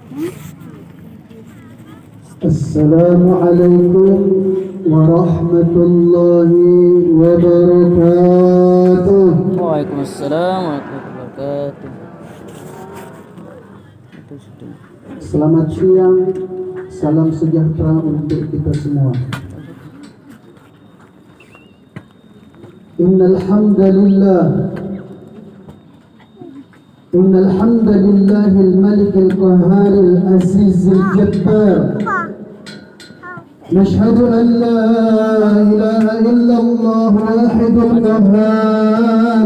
Assalamualaikum warahmatullahi wabarakatuh. Waalaikumsalam warahmatullahi wabarakatuh. Selamat siang, salam sejahtera untuk kita semua. Innal hamdalillahil malikil qahharil azizil jabbar. نشهد أن لا إله إلا الله واحد القهار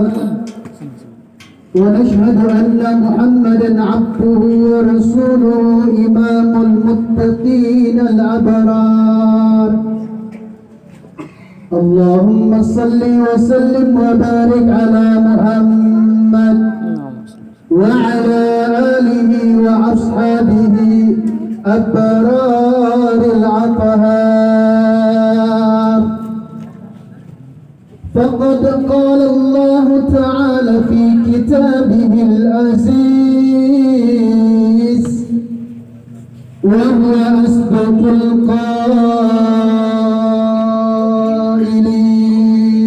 ونشهد أن محمدا عبده ورسوله إمام المتقين الأبرار اللهم صل وسلم وبارك على محمد وعلى آله وأصحابه أبرار العطهار فقد قال الله تعالى في كتابه العزيز وهو أصدق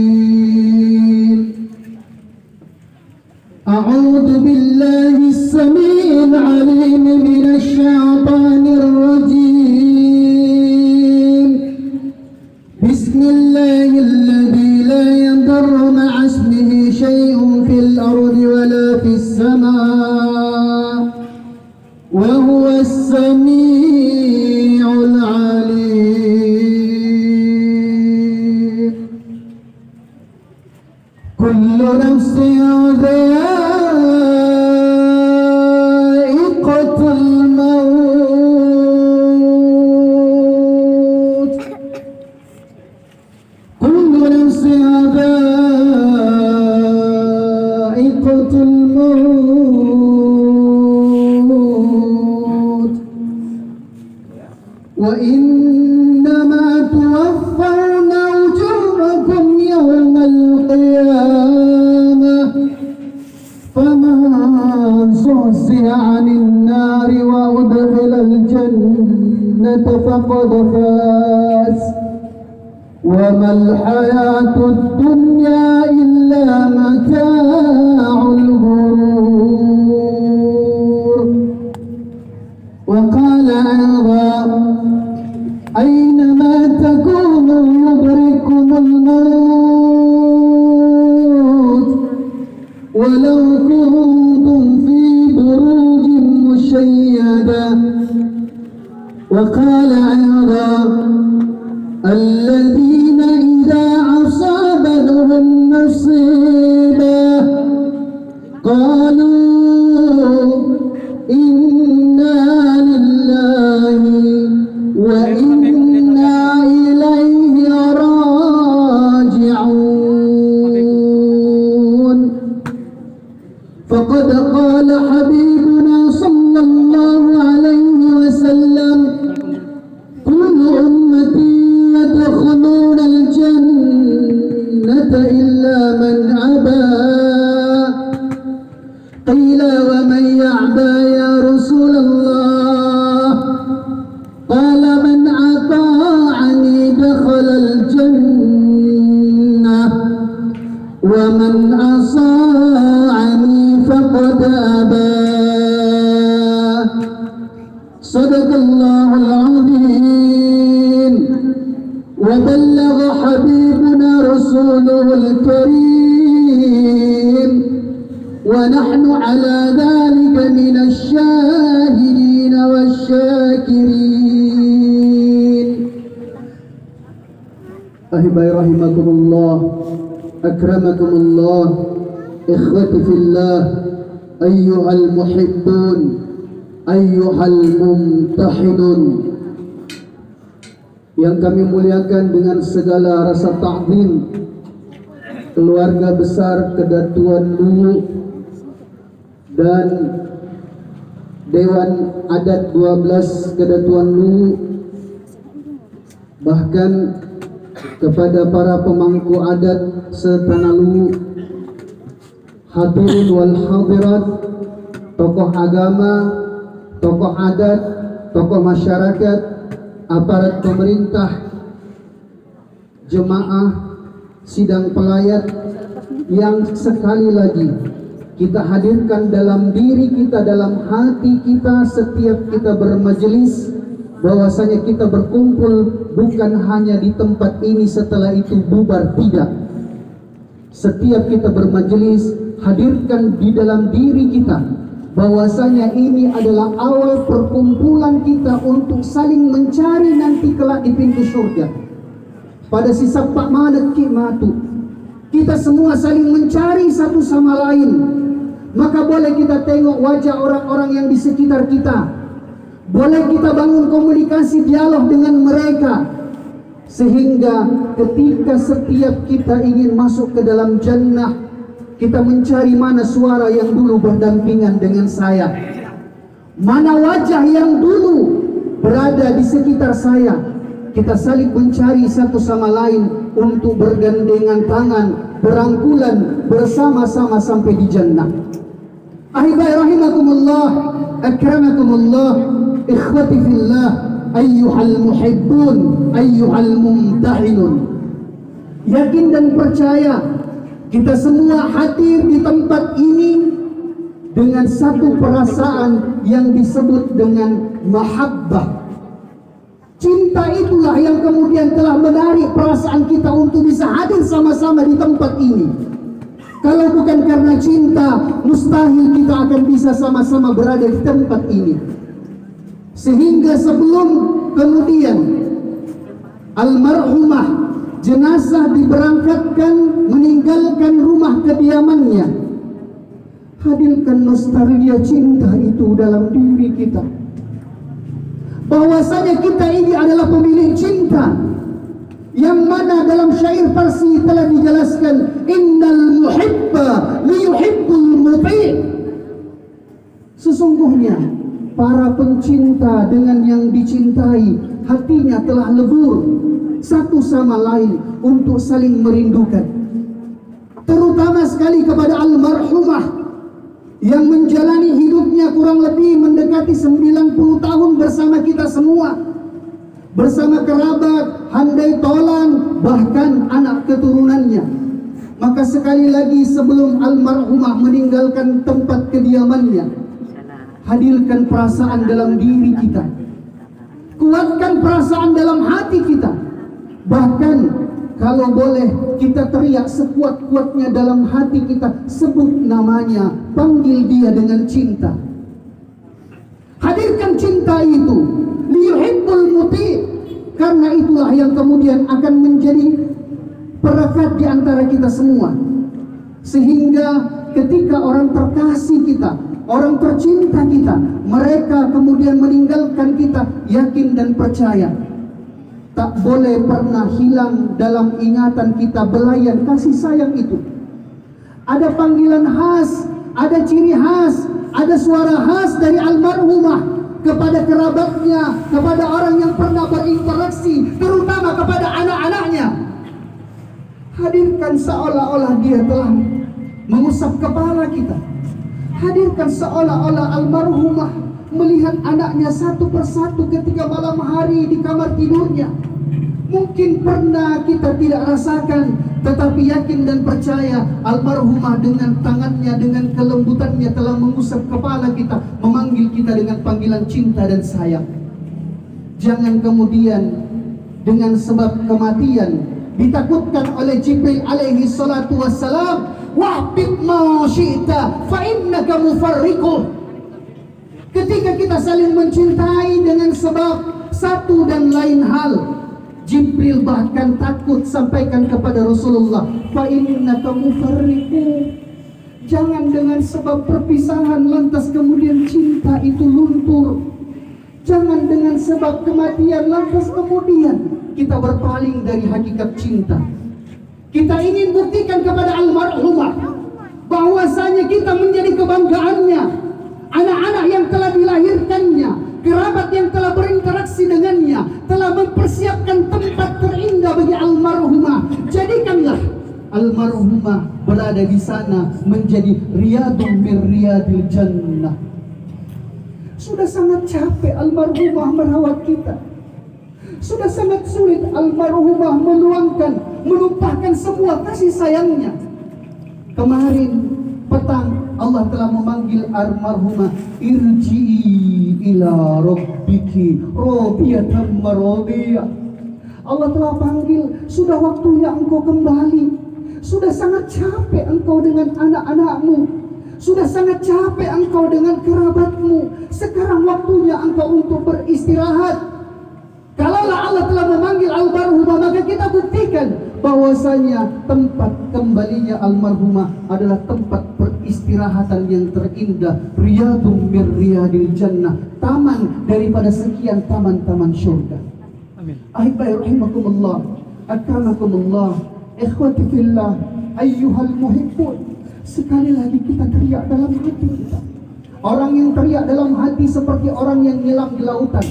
القائلين أعوذ بالله السميع العليم من الشيطان الرجيم بسم الله الذي لا يضر مع اسمه شيء في الأرض ولا في السماء وهو السميع العليم كل نفس ذائقة الموت كل نفس ذائقة الموت وإنما توفون أجوركم يوم القيامة فمن زحزح عن النار وأدخل الجنة فقد فاز وما الحياة الدنيا إلا متاع الغرور وقال أيضا أينما تكونوا يدرككم الموت ولو كنتم في بروج مشيدة وقال أيضا الذين إذا أصابتهم مصيبة قالوا إنا لله وإنا إليه راجعون فقد قال حبيبنا صلى الله عليه وسلم كل أمتي يدخلون الجنة إلا من أبى قيل ومن يعبى يا رسول الله قال من أطاعني دخل الجنة ومن أطاعني فقد أبى صدق الله العظيم وبلغ حبيبنا رسوله الكريم ونحن على ذلك من الشاهدين والشاكرين أحبائي رحمكم الله أكرمكم الله إخوتي في الله أيها المحبون أيها الممتحنون yang kami muliakan dengan segala rasa ta'zim keluarga besar Kedatuan Luwu dan Dewan Adat 12 Kedatuan Luwu, bahkan kepada para pemangku adat setanah Luwu, hadirin wal hadirat, tokoh agama, tokoh adat, tokoh masyarakat, aparat pemerintah, jemaah, sidang pelayat yang sekali lagi kita hadirkan dalam diri kita, dalam hati kita setiap kita bermajelis, bahwasanya kita berkumpul bukan hanya di tempat ini setelah itu bubar, tidak. Setiap kita bermajelis, hadirkan di dalam diri kita bahwasanya ini adalah awal perkumpulan kita untuk saling mencari nanti kelak di pintu surga. Pada sisa Pak Manet Kimatu, kita semua saling mencari satu sama lain. Maka boleh kita tengok wajah orang-orang yang di sekitar kita, boleh kita bangun komunikasi dialog dengan mereka, sehingga ketika setiap kita ingin masuk ke dalam jannah, kita mencari mana suara yang dulu berdampingan dengan saya, mana wajah yang dulu berada di sekitar saya. Kita saling mencari satu sama lain untuk bergandengan tangan, berangkulan bersama-sama sampai di jannah. Ahibai rahimakumullah, akramakumullah, ikhwati fillah, ayyuhal muhibbun, ayyuhal mumtahinun. Yakin dan percaya, kita semua hadir di tempat ini dengan satu perasaan yang disebut dengan mahabbah. Cinta itulah yang kemudian telah menarik perasaan kita untuk bisa hadir sama-sama di tempat ini. Kalau bukan karena cinta, mustahil kita akan bisa sama-sama berada di tempat ini. Sehingga sebelum kemudian almarhumah jenazah diberangkatkan meninggalkan rumah kediamannya, hadirkan nostalgia cinta itu dalam diri kita, bahwasanya kita ini adalah pemilik cinta, yang mana dalam syair Farsi telah dijelaskan, innal muhibba liyuhibbul muti'. Sesungguhnya para pencinta dengan yang dicintai, hatinya telah lebur satu sama lain untuk saling merindukan. Terutama sekali kepada almarhumah yang menjalani hidupnya kurang lebih mendekati 90 tahun bersama kita semua, bersama kerabat, handai tolan, bahkan anak keturunannya. Maka sekali lagi sebelum almarhumah meninggalkan tempat kediamannya, hadirkan perasaan dalam diri kita, kuatkan perasaan dalam hati kita. Bahkan kalau boleh kita teriak sekuat-kuatnya dalam hati kita, sebut namanya, panggil dia dengan cinta. Hadirkan cinta itu, liyuhibbul muti', karena itulah yang kemudian akan menjadi perekat di antara kita semua. Sehingga ketika orang terkasih kita, orang tercinta kita, mereka kemudian meninggalkan kita, yakin dan percaya, tak boleh pernah hilang dalam ingatan kita belayan kasih sayang itu. Ada panggilan khas, ada ciri khas, ada suara khas dari almarhumah kepada kerabatnya, kepada orang yang pernah berinteraksi, terutama kepada anak-anaknya. Hadirkan seolah-olah dia telah mengusap kepala kita. Hadirkan seolah-olah almarhumah melihat anaknya satu persatu ketika malam hari di kamar tidurnya. Mungkin pernah kita tidak rasakan, tetapi yakin dan percaya almarhumah dengan tangannya, dengan kelembutannya telah mengusap kepala kita, memanggil kita dengan panggilan cinta dan sayang. Jangan kemudian dengan sebab kematian ditakutkan oleh Jibril alaihi salatu wassalam, wahbib ma syi'ta fa innaka mufarriquh. Ketika kita saling mencintai dengan sebab satu dan lain hal, Jibril bahkan takut sampaikan kepada Rasulullah, fa innaka mufarriquh. Jangan dengan sebab perpisahan lantas kemudian cinta itu luntur. Jangan dengan sebab kematian lantas kemudian kita berpaling dari hakikat cinta. Kita ingin buktikan kepada almarhumah bahwasanya kita menjadi kebanggaannya. Anak-anak yang telah dilahirkannya, kerabat yang telah berinteraksi dengannya, telah mempersiapkan tempat terindah bagi almarhumah. Jadikanlah almarhumah berada di sana menjadi riyadun min riyadil jannah. Sudah sangat capek almarhumah merawat kita. Sudah sangat sulit almarhumah menumpahkan semua kasih sayangnya. Kemarin petang Allah telah memanggil almarhumah, irji'i ila rabbiki radiyatan maradiyah. Allah telah panggil, sudah waktunya engkau kembali. Sudah sangat capek engkau dengan anak-anakmu. Sudah sangat capek engkau dengan kerabatmu. Sekarang waktunya engkau untuk beristirahat. Kalaulah Allah telah memanggil almarhumah, maka kita buktikan bahwasanya tempat kembalinya almarhumah adalah tempat peristirahatan yang terindah. Riyadum min riyadil jannah, taman daripada sekian taman-taman syurga. Amin. Ahibai rahimakumullah, akramakumullah, ikhwati fillah, ayyuhal muhibbun. Sekali lagi kita teriak dalam hati kita. Orang yang teriak dalam hati seperti orang yang nyelam di lautan.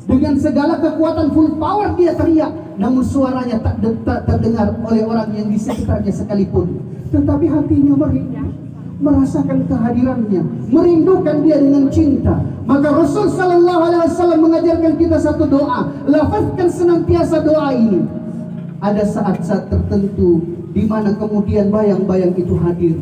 Dengan segala kekuatan full power dia teriak, namun suaranya tak terdengar oleh orang yang di sekitarnya sekalipun. Tetapi hatinya merasakan kehadirannya, merindukan dia dengan cinta. Maka Rasul sallallahu alaihi wasallam mengajarkan kita satu doa. Lafazkan senantiasa doa ini. Ada saat-saat tertentu di mana kemudian bayang-bayang itu hadir,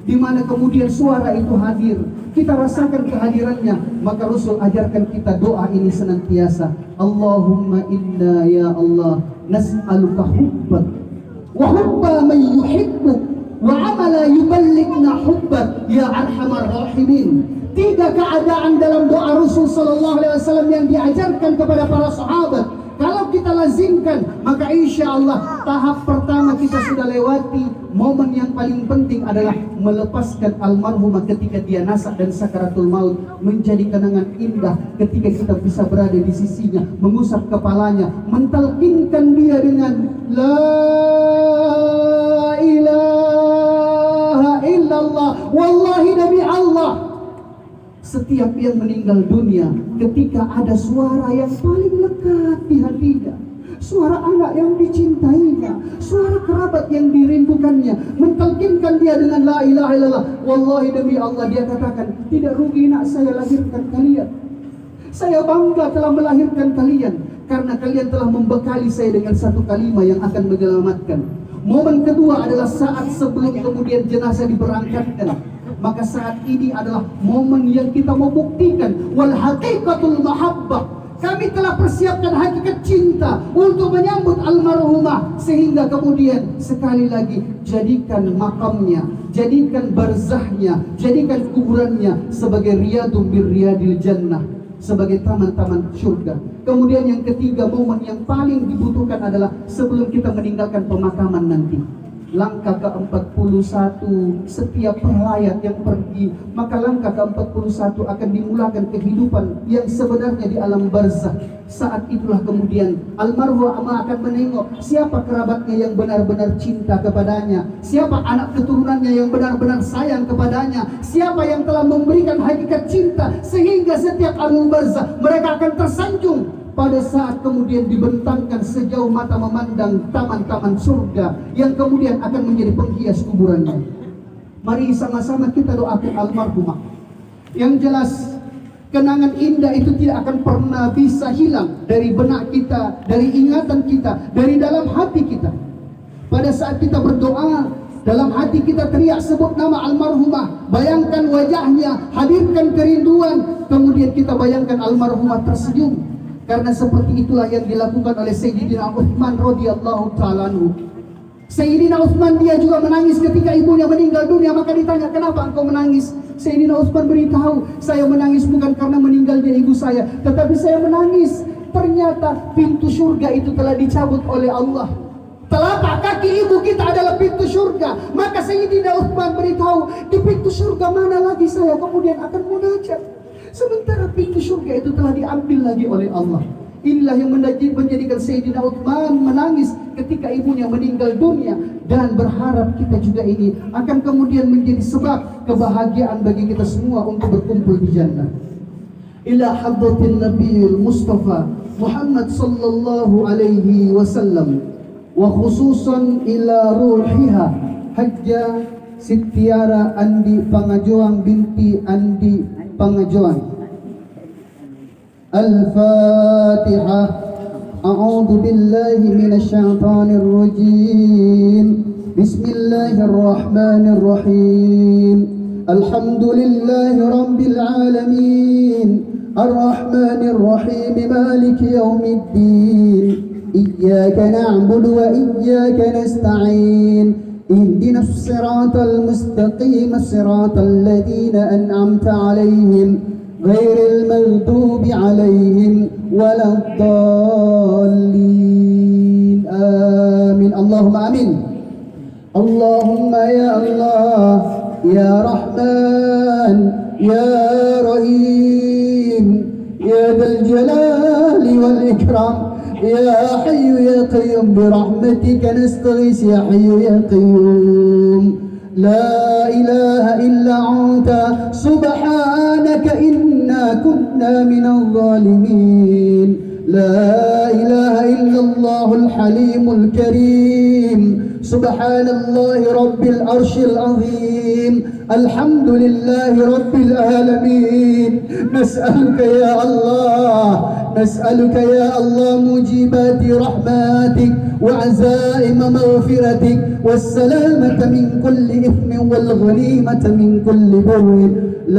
di mana kemudian suara itu hadir, kita rasakan kehadirannya. Maka Rasul ajarkan kita doa ini senantiasa. Allahumma inna ya Allah nas'aluka hubbak wa hubba man yuhibbuk wa amala yuballighna hubbak ya arhamar rahimin. Tiga keadaan dalam doa Rasul sallallahu alaihi wasallam yang diajarkan kepada para sahabat. Kalau kita lazimkan, maka insya Allah tahap pertama kita sudah lewati. Momen yang paling penting adalah melepaskan almarhumah ketika dia nasak dan sakaratul maut, menjadi kenangan indah ketika kita bisa berada di sisinya, mengusap kepalanya, mentalkinkan dia dengan la ilaha illallah. Wallahi demi Allah, setiap yang meninggal dunia, ketika ada suara yang paling lekat di hatinya, suara anak yang dicintainya, suara kerabat yang dirindukannya, mentalkinkan dia dengan la ilaha illallah. Wallahi demi Allah, dia katakan, tidak rugi nak saya lahirkan kalian. Saya bangga telah melahirkan kalian, karena kalian telah membekali saya dengan satu kalimat yang akan menyelamatkan. Momen kedua adalah saat sebelum kemudian jenazah diberangkatkan. Maka saat ini adalah momen yang kita mau buktikan wal haqiqatul mahabbah. Kami telah persiapkan hakikat cinta untuk menyambut almarhumah, sehingga kemudian sekali lagi jadikan makamnya, jadikan barzahnya, jadikan kuburannya sebagai riyadum bir riyadil jannah, sebagai taman-taman surga. Kemudian yang ketiga, momen yang paling dibutuhkan adalah sebelum kita meninggalkan pemakaman nanti. Langkah ke-41, setiap pelayat yang pergi, maka langkah ke-41 akan dimulakan kehidupan yang sebenarnya di alam barzah. Saat itulah kemudian almarhumah akan menengok siapa kerabatnya yang benar-benar cinta kepadanya, siapa anak keturunannya yang benar-benar sayang kepadanya, siapa yang telah memberikan hakikat cinta, sehingga setiap alam barzah mereka akan tersanjung pada saat kemudian dibentangkan sejauh mata memandang taman-taman surga yang kemudian akan menjadi penghias kuburannya. Mari sama-sama kita doakan almarhumah. Yang jelas, kenangan indah itu tidak akan pernah bisa hilang dari benak kita, dari ingatan kita, dari dalam hati kita. Pada saat kita berdoa, dalam hati kita teriak sebut nama almarhumah, bayangkan wajahnya, hadirkan kerinduan, kemudian kita bayangkan almarhumah tersenyum. Karena seperti itulah yang dilakukan oleh Sayyidina Utsman radhiyallahu ta'ala anhu. Sayyidina Utsman dia juga menangis ketika ibunya meninggal dunia. Maka ditanya, kenapa engkau menangis? Sayyidina Utsman beritahu, saya menangis bukan karena meninggalnya ibu saya, tetapi saya menangis ternyata pintu surga itu telah dicabut oleh Allah. Telapak kaki ibu kita adalah pintu surga. Maka Sayyidina Utsman beritahu, di pintu surga mana lagi saya kemudian akan munajat, sementara pintu surga itu telah diambil lagi oleh Allah. Inilah yang menjadikan Sayyidina Utsman menangis ketika ibunya meninggal dunia, dan berharap kita juga ini akan kemudian menjadi sebab kebahagiaan bagi kita semua untuk berkumpul di jannah. Ila hadratin Nabiyil Mustafa Muhammad sallallahu alaihi wasallam, wa khususan ila ruhiha Hajjah Sitiara Andi Pangajoang binti Andi Pangajoan, الفاتحة. أعوذ بالله من الشيطان الرجيم. بسم الله الرحمن الرحيم. الحمد لله رب العالمين الرحمن الرحيم مالك يوم الدين. إياك نعبد وإياك نستعين. اهدنا الصراط المستقيم صراط الذين أنعمت عليهم غير المغضوب عليهم ولا الضالين. آمين. اللهم آمين. اللهم يا الله يا رحمن يا رحيم يا ذا الجلال والإكرام يا حي يا قيوم برحمتك نستغيث يا حي يا قيوم. لا إله إلا أنت سبحانك إنا كنا من الظالمين. لا إله إلا الله الحليم الكريم. سبحان الله رب العرش العظيم. الحمد لله رب العالمين. نسألك يا الله نسألك يا الله موجبات رحمتك وعزائم مغفرتك والسلامة من كل إثم والغنيمة من كل بر.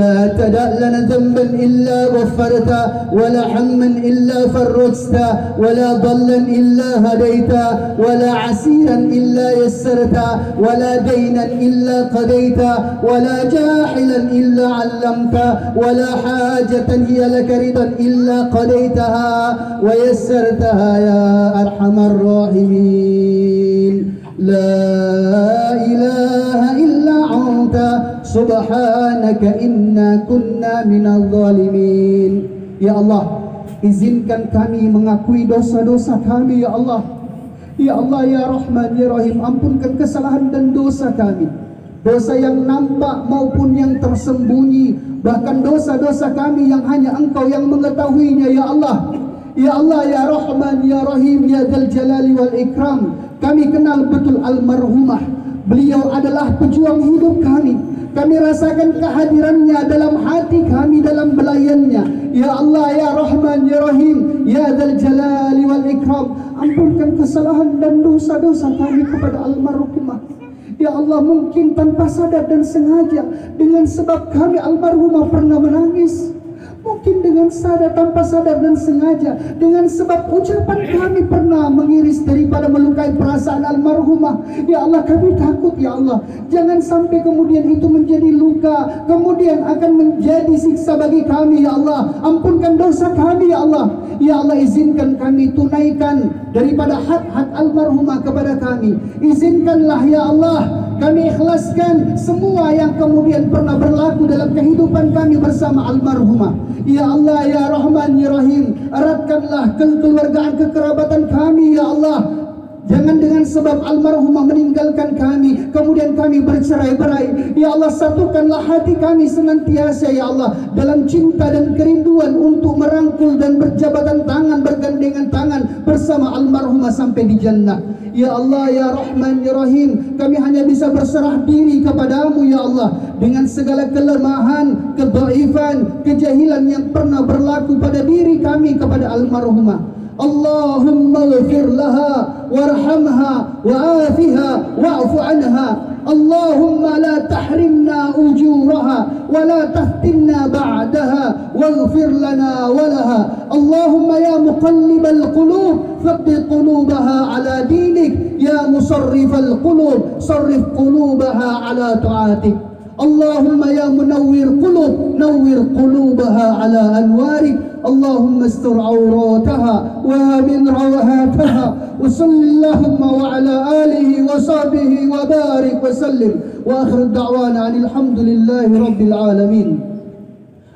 لا تدع لنا ذنبا إلا غفرته ولا حما إلا فرجته ولا ضلا إلا هديته ولا عسيرا إلا يسرته ولا دينا إلا قضيته ولا جاحلا إلا علمته ولا حاجة هي لك رضا إلا قضيتها ويسرتها يا أرحم الراحمين. لا إله إلا أنت سبحانك إنا كنا من الظالمين. Ya Allah, izinkan kami mengakui dosa-dosa kami ya Allah. Ya Allah ya Rahman ya Rahim, ampunkan kesalahan dan dosa kami, dosa yang nampak maupun yang tersembunyi, bahkan dosa-dosa kami yang hanya Engkau yang mengetahuinya ya Allah. Ya Allah ya Rahman ya Rahim ya Dzal Jalali wal Ikram, kami kenal betul almarhumah. Beliau adalah pejuang hidup kami. Kami rasakan kehadirannya dalam hati kami, dalam belayannya. Ya Allah ya Rahman ya Rahim ya Dzal Jalali wal Ikram, ampunkan kesalahan dan dosa-dosa kami kepada almarhumah. Ya Allah, mungkin tanpa sadar dan sengaja, dengan sebab kami almarhumah pernah menangis. Mungkin dengan sadar, tanpa sadar dan sengaja, dengan sebab ucapan kami pernah mengiris daripada melukai perasaan almarhumah. Ya Allah, kami takut ya Allah, jangan sampai kemudian itu menjadi luka, kemudian akan menjadi siksa bagi kami ya Allah. Ampunkan dosa kami ya Allah. Ya Allah, izinkan kami tunaikan daripada hak-hak almarhumah kepada kami. Izinkanlah ya Allah, kami ikhlaskan semua yang kemudian pernah berlaku dalam kehidupan kami bersama almarhumah. Ya Allah ya Rahman ya Rahim, eratkanlah kekeluargaan kekerabatan kami ya Allah. Jangan dengan sebab almarhumah meninggalkan kami, kemudian kami bercerai-berai. Ya Allah, satukanlah hati kami senantiasa ya Allah dalam cinta dan kerinduan untuk merangkul dan berjabatan tangan, bergandengan tangan bersama almarhumah sampai di jannah. Ya Allah ya Rahman ya Rahim, kami hanya bisa berserah diri kepadamu ya Allah dengan segala kelemahan, kedhaifan, kejahilan yang pernah berlaku pada diri kami kepada almarhumah. Allahumma ghfir laha warhamha wa'afiha wa'fu anha. Allahumma la tahrimna ujuraha wa la taftinna ba'daha waghfir lana wa laha. Allahumma ya muqallibal qulub thabbit qulubaha ala dinik, ya musarrifal qulub sarrif qulubaha ala ta'atik. Allahumma ya munawwir qulub nawwir qulubaha ala anwarik. اللهم استر عوراتها وامن روعاتها وصل اللهم وعلى آله وصحبه وبارك وسلم وآخر الدعوانا عن الحمد لله رب العالمين.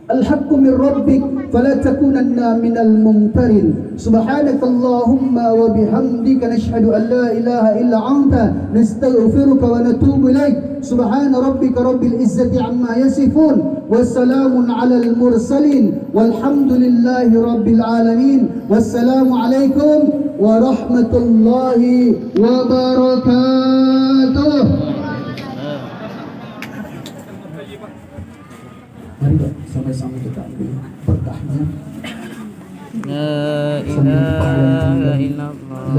الحق من ربك فلا تكونن من الممترين. سبحانك اللهم وبحمدك نشهد أن لا إله إلا أنت نستغفرك ونتوب إليك. سبحان ربك رب العزة عما يصفون والسلام على المرسلين والحمد لله رب العالمين. والسلام عليكم ورحمة الله وبركاته. Mari Pak, sama-sama kita ambil berkahnya. La ilaha illallah.